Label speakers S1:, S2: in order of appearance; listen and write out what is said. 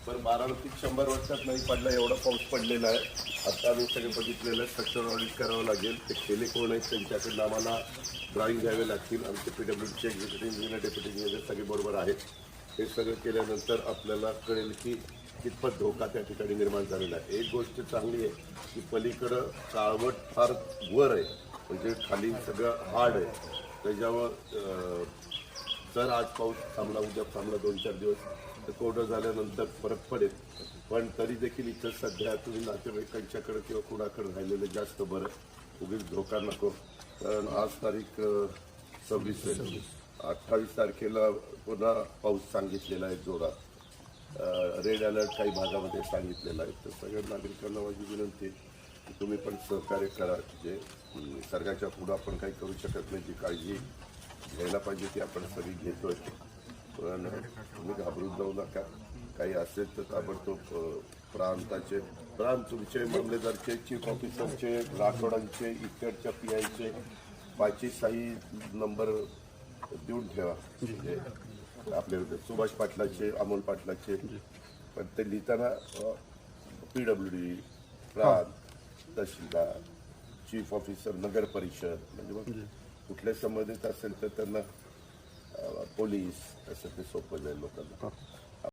S1: पण बारामतीत 100 वर्षात नाही पडला एवढा पाऊस पडलेला आहे. आता आम्ही सगळे बघितलेलं आहे. स्ट्रक्चर ऑडिट करावं लागेल. ते केले कोण आहेत त्यांच्याकडून आम्हाला ड्रॉइंग घ्यावे लागतील. आमचे PWDचे एक्झिक्युटिव्ह इंजिनियर डेप्युटी इंजिनियर सगळे बरोबर आहेत. हे सगळं केल्यानंतर आपल्याला कळेल की कितपत धोका त्या ठिकाणी निर्माण झालेला आहे. एक गोष्ट चांगली आहे की पलीकडं काळवट फार वर आहे, म्हणजे खाली सगळं हार्ड आहे. त्याच्यावर जर आज पाऊस थांबला, उद्या थांबला 2-4 दिवस तर कोरडं झाल्यानंतर फरक पडेल. पण तरी देखील इथं सध्या तुम्ही नातेवाईकांच्याकडे किंवा कुणाकडे राहिलेलं जास्त बरं, उगीच धोका नको. कारण आज तारीख 26 आहे. 28 तारखेला पुन्हा पाऊस सांगितलेला आहे जोरात. रेड अलर्ट काही भागामध्ये सांगितलेला आहे. तर सगळ्या नागरिकांना माझी विनंती आहे की तुम्ही पण सहकार्य करा. जे निसर्गाच्या पुढं आपण काही करू शकत नाही, जी काळजी घ्यायला पाहिजे ती आपण सगळी घेतोय. पण तुम्ही घाबरून जाऊ नका. काही असेल तर ताबडतोब प्रांत तुमचे मामलेदारचे, चीफ ऑफिसरचे, राठोडांचे, इकडच्या PIचे 5-6 नंबर देऊन ठेवा. म्हणजे आपले सुभाष पाटलाचे, अमोल पाटलाचे. पण ते लिहिताना PWD, प्रांत, तहसीलदार, चीफ ऑफिसर, नगर परिषद, म्हणजे मग कुठल्या संबंधित असेल तर त्यांना पोलीस असं ते सोपं जाईल लोकांना.